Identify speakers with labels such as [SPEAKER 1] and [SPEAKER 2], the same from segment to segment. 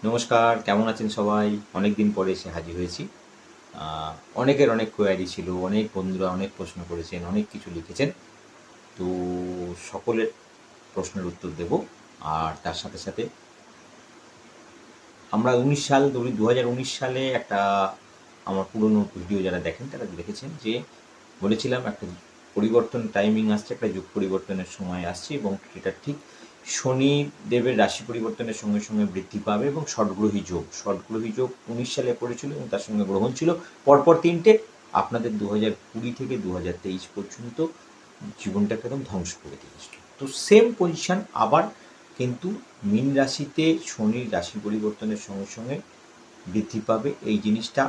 [SPEAKER 1] নমস্কার, কেমন আছেন সবাই? অনেক দিন পরে এসে হাজির হয়েছি। অনেকের অনেক কোয়ারি ছিল, অনেক বন্ধুরা অনেক প্রশ্ন করেছেন, অনেক কিছু লিখেছেন। তো সকলের প্রশ্নের উত্তর দেব। আর তার সাথে সাথে আমরা 2019 সালে একটা আমার পুরনো ভিডিও যারা দেখেন তারা দেখেছেন যে বলেছিলাম একটা পরিবর্তন টাইমিং আসছে, একটা যুগ পরিবর্তনের সময় আসছে এবং এটা ঠিক শনিদেবের রাশি পরিবর্তনের সঙ্গে সঙ্গে বৃদ্ধি পাবে এবং ষটগ্রহী যোগ 19 সালে পড়েছিল এবং তার সঙ্গে গ্রহণ ছিল পরপর তিনটে। আপনাদের 2020 থেকে 2023 পর্যন্ত জীবনটাকে একদম ধ্বংস করে দিয়েছিল। তো সেম পজিশন আবার কিন্তু মীন রাশিতে শনির রাশি পরিবর্তনের সঙ্গে সঙ্গে বৃদ্ধি পাবে। এই জিনিসটা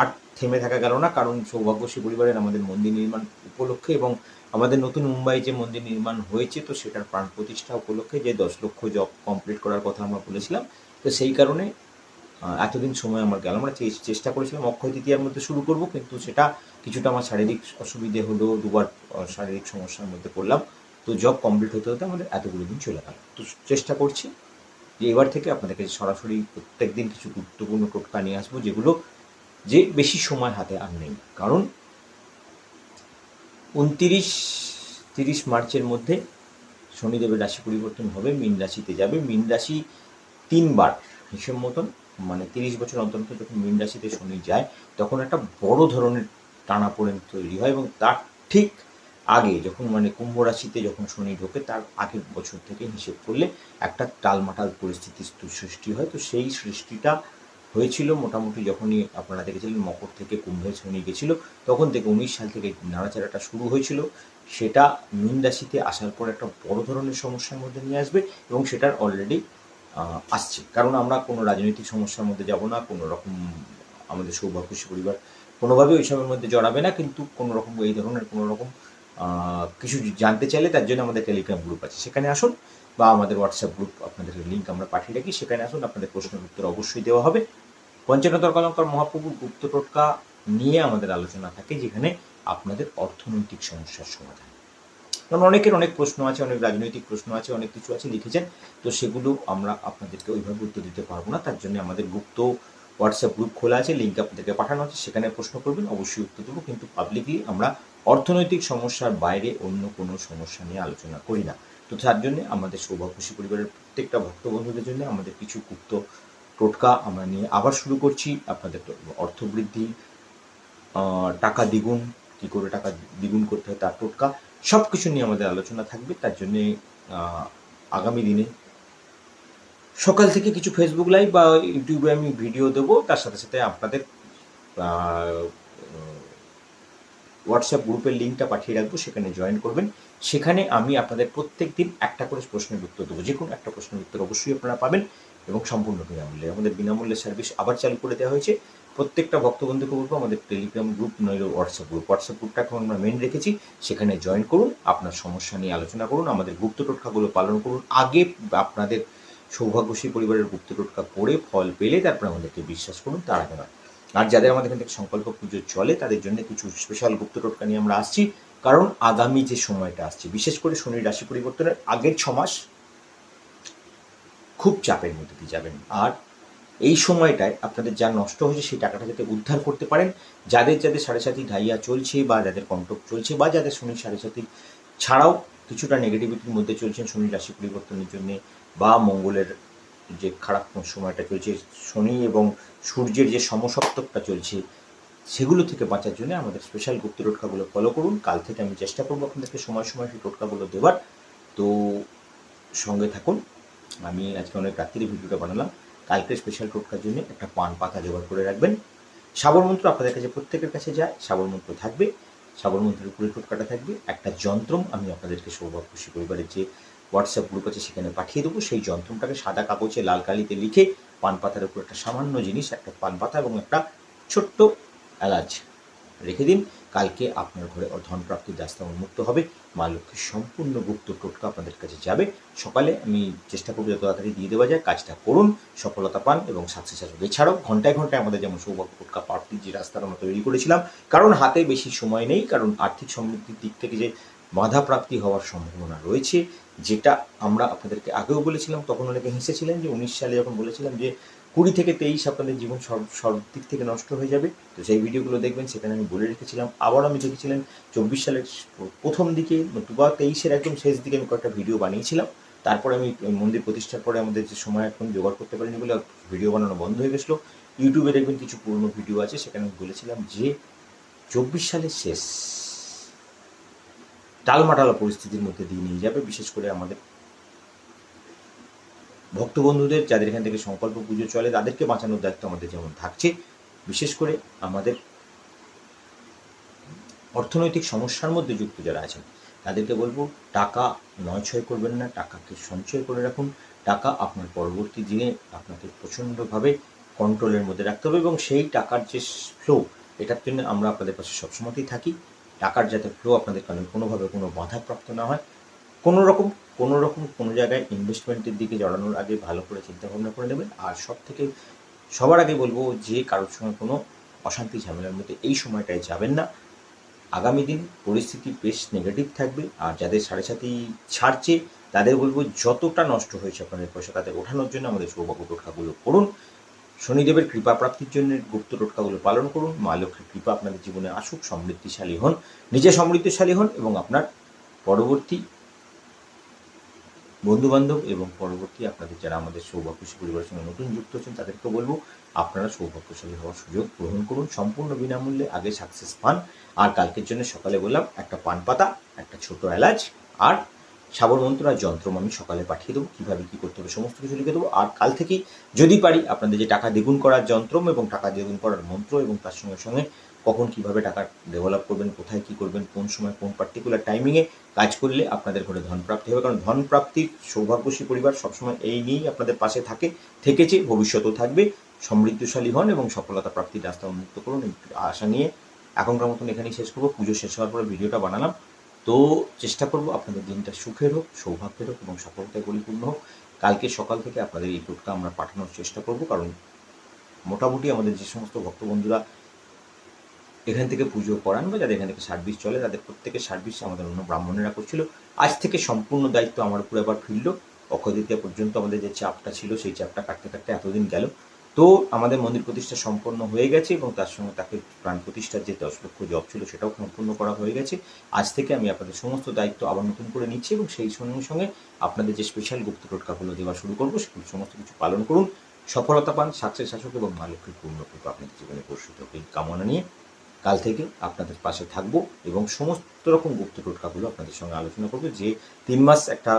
[SPEAKER 1] আর থেমে থাকা গেল না, কারণ সৌভাগ্যশ্রী পরিবারের আমাদের মন্দির নির্মাণ উপলক্ষে এবং আমাদের নতুন মুম্বাই যে মন্দির নির্মাণ হয়েছে তো সেটার প্রাণ প্রতিষ্ঠা উপলক্ষে যে 10 লক্ষ জব কমপ্লিট করার কথা আমরা বলেছিলাম। তো সেই কারণে এতদিন সময় আমার গেল। আমরা চেষ্টা করেছিলাম অক্ষয় তৃতীয়ার মধ্যে শুরু করব, কিন্তু সেটা কিছুটা আমার শারীরিক অসুবিধে হলো, দুবার শারীরিক সমস্যার মধ্যে পড়লাম। তো জব কমপ্লিট হতে হতে আমাদের এতগুলো দিন চলে গেল। তো চেষ্টা করছি যে এবার থেকে আপনাদেরকে সরাসরি প্রত্যেক দিন কিছু গুরুত্বপূর্ণ টোটকা নিয়ে আসবো, যেগুলো যে বেশি সময় হাতে আর নেই। কারণ 29-30 মার্চের মধ্যে শনিদেবের রাশি পরিবর্তন হবে, মীন রাশিতে যাবে। মীন রাশি 3 বার হিসেব মতন, মানে 30 বছর অন্তর অন্তর যখন মীন রাশিতে শনি যায় তখন একটা বড় ধরনের টানাপোড়েন তৈরি হয় এবং তার ঠিক আগে যখন মানে কুম্ভ রাশিতে যখন শনি ঢোকে তার আগের বছর থেকে হিসেব করলে একটা টালমাটাল পরিস্থিতির সৃষ্টি হয়। তো সেই সৃষ্টিটা হয়েছিল মোটামুটি যখনই আপনারা দেখেছিলেন মকর থেকে কুম্ভে শনি গেছিল, তখন থেকে 19 সাল থেকে নাড়াচাড়াটা শুরু হয়েছিল। সেটা মীন রাশিতে আসার পর একটা বড় ধরনের সমস্যার মধ্যে নিয়ে আসবে এবং সেটার অলরেডি আসছে। কারণ আমরা কোনো রাজনৈতিক সমস্যার মধ্যে যাব না, কোনো রকম আমাদের সৌভাগ্যশ্রী পরিবার কোনোভাবেই ওই সবের মধ্যে জড়াবে না, কিন্তু কোনো রকম এই ধরনের কোনো রকম কিছু জানতে চাইলে তার জন্য আমাদের টেলিগ্রাম গ্রুপ আছে, সেখানে আসুন, বা আমাদের হোয়াটসঅ্যাপ গ্রুপ আপনাদের লিঙ্ক আমরা পাঠিয়ে রাখি, সেখানে আসুন, আপনাদের প্রশ্নের উত্তর অবশ্যই দেওয়া হবে। পঞ্চানন অলঙ্কার মহাপ্রভুর গুপ্ত টোটকা নিয়ে আমাদের আলোচনা থাকে, যেখানে আপনাদের অর্থনৈতিক সমস্যার সমাধান। কারণ অনেকের অনেক প্রশ্ন আছে, অনেক রাজনৈতিক প্রশ্ন আছে, অনেক কিছু আছে লিখেছেন। তো সেগুলো আমরা আপনাদেরকে ওইভাবে উত্তর দিতে পারবো না, তার জন্য আমাদের গুপ্ত হোয়াটসঅ্যাপ গ্রুপ খোলা আছে, লিঙ্ক আপনাদেরকে পাঠানো আছে, সেখানে প্রশ্ন করবেন, অবশ্যই উত্তর দেবো। কিন্তু পাবলিকলি আমরা অর্থনৈতিক সমস্যার বাইরে অন্য কোনো সমস্যা নিয়ে আলোচনা করি না। তো তার জন্য আমাদের সৌভাগ্যশ্রী পরিবারের প্রত্যেকটা ভক্ত বন্ধুদের জন্য আমাদের কিছু গুপ্ত টোটকা আমরা নিয়ে আবার শুরু করছি। আপনাদের অর্থবৃদ্ধি, টাকা দ্বিগুণ, কী করে টাকা দ্বিগুণ করতে হয় তার টোটকা, সব কিছু নিয়ে আমাদের আলোচনা থাকবে। তার জন্যে আগামী দিনে সকাল থেকে কিছু ফেসবুক লাইভ বা ইউটিউবে আমি ভিডিও দেবো, তার সাথে সাথে আপনাদের হোয়াটসঅ্যাপ গ্রুপের লিঙ্কটা পাঠিয়ে রাখবো, সেখানে জয়েন করবেন। সেখানে আমি আপনাদের প্রত্যেক দিন একটা করে প্রশ্নের উত্তর দেবো, যে কোনো একটা প্রশ্নের উত্তর অবশ্যই আপনারা পাবেন এবং সম্পূর্ণ বিনামূল্যে। আমাদের বিনামূল্যে সার্ভিস আবার চালু করে দেওয়া হয়েছে। প্রত্যেকটা ভক্তবন্ধুকে বলবো আমাদের টেলিগ্রাম গ্রুপ নইলে হোয়াটসঅ্যাপ গ্রুপটাকে আমরা মেন রেখেছি, সেখানে জয়েন করুন, আপনার সমস্যা নিয়ে আলোচনা করুন, আমাদের গুপ্ত টোটকাগুলো পালন করুন। আগে আপনাদের সৌভাগ্যশ্রী পরিবারের গুপ্ত টোটকা করে ফল পেলে তারপরে আমাদেরকে বিশ্বাস করুন, তার আগে নয়। আর যাদের আমাদের এখান থেকে সংকল্প পুজো চলে তাদের জন্য কিছু স্পেশাল গুপ্ত টোটকা নিয়ে আমরা আসছি। কারণ আগামী যে সময়টা আসছে, বিশেষ করে শনির রাশি পরিবর্তনের আগের 6 মাস খুব চাপের মধ্যে দিয়ে যাবেন। আর এই সময়টায় আপনাদের যা নষ্ট হয়েছে সেই টাকাটা যাতে উদ্ধার করতে পারেন, যাদের যাদের সাড়ে সাথী ঢাইয়া চলছে বা যাদের কন্টক চলছে বা যাদের শনির সাড়ে সাথী ছাড়াও কিছুটা নেগেটিভিটির মধ্যে চলছেন শনির রাশি পরিবর্তনের জন্যে, বা মঙ্গলের যে খারাপ সময়টা চলছে, শনি এবং সূর্যের যে সমসপ্তকটা চলছে, সেগুলো থেকে বাঁচার জন্য আমাদের স্পেশাল গুপ্ত টোটকাগুলো ফলো করুন। কাল থেকে আমি চেষ্টা করবো আপনাদেরকে সময় সময় সেই টোটকাগুলো দেওয়ার। তো সঙ্গে থাকুন। আমি আজকে অনেক রাত্রিরে ভিডিওটা বানালাম। কালকে স্পেশাল টোটকার জন্য একটা পান পাতা জোগাড় করে রাখবেন। সাবর মন্ত্র আপনাদের কাছে প্রত্যেকের কাছে যায়, সাবর মন্ত্র থাকবে, সাবর মন্ত্রের উপরে টোটকাটা থাকবে। একটা যন্ত্রম আমি আপনাদেরকে সৌভাগ্যশ্রী পরিবারের যে হোয়াটসঅ্যাপ গ্রুপ আছে সেখানে পাঠিয়ে দেবো। সেই যন্ত্রমটাকে সাদা কাগজে লাল কালিতে লিখে পান পাতার উপর একটা সামান্য জিনিস, একটা পান পাতা এবং একটা ছোট্ট এলাচ রেখে দিন। কালকে আপনার ঘরে ধন প্রাপ্তির রাস্তা উন্মুক্ত হবে, মা লক্ষ্মীর সম্পূর্ণ গুপ্ত টোটকা আপনাদের কাছে যাবে। সকালে আমি চেষ্টা করবো যত তাড়াতাড়ি দিয়ে দেওয়া যায়, কাজটা করুন, সফলতা পান এবং সাকসেস আসবে। এছাড়াও ঘন্টায় ঘন্টায় আমাদের যেমন সৌভাগ্য টোটকা প্রাপ্তির যে রাস্তাটা আমরা তৈরি করেছিলাম, কারণ হাতে বেশি সময় নেই, কারণ আর্থিক সমৃদ্ধির দিক থেকে যে বাধা প্রাপ্তি হওয়ার সম্ভাবনা রয়েছে, যেটা আমরা আপনাদেরকে আগেও বলেছিলাম। তখন অনেকে হেসেছিলেন যে 19 সালে যখন বলেছিলাম যে 20 থেকে 23 আপনাদের জীবন সব দিক থেকে নষ্ট হয়ে যাবে। তো সেই ভিডিওগুলো দেখবেন, সেখানে আমি বলে রেখেছিলাম। আবার আমি দেখেছিলেন 24 সালের প্রথম দিকে বা 23-এর একদম শেষ দিকে আমি কয়েকটা ভিডিও বানিয়েছিলাম। তারপরে আমি মন্দির প্রতিষ্ঠার পরে আমাদের যে সময় এখন জোগাড় করতে পারিনি বলে ভিডিও বানানো বন্ধ হয়ে গেছিলো। ইউটিউবে দেখবেন কিছু পুরনো ভিডিও আছে, সেখানে আমি বলেছিলাম যে 24 সালের শেষ টালমাটালা পরিস্থিতির মধ্যে দিয়ে নিয়ে যাবে, বিশেষ করে আমাদের ভক্ত বন্ধুদের, যাদের এখান থেকে সংকল্প পুজো চলে, তাদেরকে বাঁচানোর দায়িত্ব আমাদের যেমন থাকছে, বিশেষ করে আমাদের অর্থনৈতিক সমস্যার মধ্যে যুক্ত যারা আছেন তাদেরকে বলবো, টাকা নয়ছয় করবেন না, টাকাকে সঞ্চয় করে রাখুন। টাকা আপনার পরবর্তী দিনে আপনাকে প্রচণ্ডভাবে কন্ট্রোলের মধ্যে রাখতে হবে, এবং সেই টাকার যে ফ্লো, এটার জন্য আমরা আপনাদের পাশে সবসময়তেই থাকি। টাকার যাতে ফ্লো আপনাদের কারণে কোনোভাবে কোনো বাধাপ্রাপ্ত না হয়। কোনো রকম কোনো জায়গায় ইনভেস্টমেন্টের দিকে জড়ানোর আগে ভালো করে চিন্তাভাবনা করে নেবেন। আর সবার আগে বলবো যে কারোর সঙ্গে কোনো অশান্তি ঝামেলার মধ্যে এই সময়টায় যাবেন না। আগামী দিন পরিস্থিতি বেশ নেগেটিভ থাকবে। আর যাদের 7.5 ছাড়ছে তাদের বলবো, যতটা নষ্ট হয়েছে আপনাদের পয়সা, তাদের ওঠানোর জন্য আমাদের সৌভাগ্য টোটকাগুলো করুন। শনিদেবের কৃপা প্রাপ্তির জন্য গুপ্ত টোটকাগুলো পালন করুন। মা লক্ষ্মীর কৃপা আপনাদের জীবনে আসুক, সমৃদ্ধিশালী হন, নিজে সমৃদ্ধশালী হন, এবং আপনার পরবর্তী বন্ধুবান্ধব এবং পরবর্তী আপনাদের যারা আমাদের সৌভাগ্যশী পরিবারের সঙ্গে নতুন যুক্ত হচ্ছেন তাদেরকে বলবো, আপনারা সৌভাগ্যশালী হওয়ার সুযোগ গ্রহণ করুন। সম্পূর্ণ বিনামূল্যে আগে সাকসেস পান। আর কালকের জন্য সকালে বললাম, একটা পান পাতা, একটা ছোট এলাচ আর সাবর মন্ত্র আর যন্ত্র আমি সকালে পাঠিয়ে দেবো। কীভাবে কী করতে হবে সমস্ত কিছু লিখে দেবো। আর কাল থেকেই যদি পারি আপনাদের যে টাকা দ্বিগুণ করার যন্ত্র এবং টাকা দ্বিগুণ করার মন্ত্র, এবং তার সঙ্গে সঙ্গে কখন কীভাবে টাকা ডেভেলপ করবেন, কোথায় কী করবেন, কোন সময় কোন পার্টিকুলার টাইমিংয়ে কাজ করলে আপনাদের ঘরে ধন প্রাপ্তি হবে। কারণ ধন প্রাপ্তির সৌভাগ্যশী পরিবার সবসময় এই নিয়েই আপনাদের পাশে থেকেছে, ভবিষ্যতেও থাকবে। সমৃদ্ধশালী হন এবং সফলতা প্রাপ্তির রাস্তা উন্মুক্ত করুন, আশা নিয়ে এখনকার মতন এখানেই শেষ করবো। পুজো শেষ হওয়ার পরে ভিডিওটা বানালাম। তো চেষ্টা করব আপনাদের দিনটা সুখের হোক, সৌভাগ্যের হোক এবং সফলতায় পরিপূর্ণ হোক। কালকে সকাল থেকে আপনাদের এই টোটকা আমরা পাঠানোর চেষ্টা করব। কারণ মোটামুটি আমাদের যে সমস্ত ভক্তবন্ধুরা এখান থেকে পুজো করান বা যাদের এখান থেকে সার্ভিস চলে, তাদের প্রত্যেকের সার্ভিস আমাদের অন্য ব্রাহ্মণেরা করছিল। আজ থেকে সম্পূর্ণ দায়িত্ব আমার উপরে আবার ফিরল। অক্ষয় তৃতীয়া পর্যন্ত আমাদের যে চাপটা ছিল, সেই চাপটা কাটতে কাটতে এতদিন গেল। তো আমাদের মন্দির প্রতিষ্ঠা সম্পন্ন হয়ে গেছে, এবং তার সঙ্গে তাকে প্রাণ প্রতিষ্ঠার যে 10 লক্ষ জব ছিল সেটাও সম্পূর্ণ করা হয়ে গেছে। আজ থেকে আমি আপনাদের সমস্ত দায়িত্ব আবার নতুন করে নিচ্ছি, এবং সেই সঙ্গে সঙ্গে আপনাদের যে স্পেশাল গুপ্ত টোটকাগুলো দেওয়া শুরু করবো, সেগুলো সমস্ত কিছু পালন করুন, সফলতা পান, সাকসেস আসুক, এবং মা লক্ষ্মীর পূর্ণ কৃপা আপনাদের জীবনে বর্ষিত হোক, এই কামনা নিয়ে কাল থেকে আপনাদের পাশে থাকবো, এবং সমস্ত রকম গুপ্ত টোটকাগুলো আপনাদের সঙ্গে আলোচনা করবো। যে 3 মাস একটা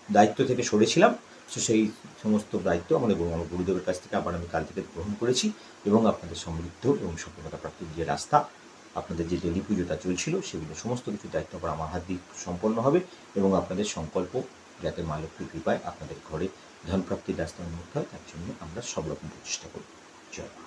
[SPEAKER 1] দায়িত্ব থেকে সরেছিলাম, তো সেই সমস্ত দায়িত্ব আমার গুরুদেবের কাছ থেকে আবার আমি কাল থেকে গ্রহণ করেছি, এবং আপনাদের সমৃদ্ধ এবং সফলতা প্রাপ্তির যে রাস্তা, আপনাদের যে ডেলি পুজোটা চলছিল, সেগুলো সমস্ত কিছু দায়িত্ব আবার আমার হাত দিয়ে সম্পন্ন হবে, এবং আপনাদের সংকল্প যাতে মা লক্ষ্মীর কৃপায় আপনাদের ঘরে ধনপ্রাপ্তির রাস্তা উন্মুক্ত হয়, তার জন্য আমরা সব রকম প্রচেষ্টা করব। জয় মা।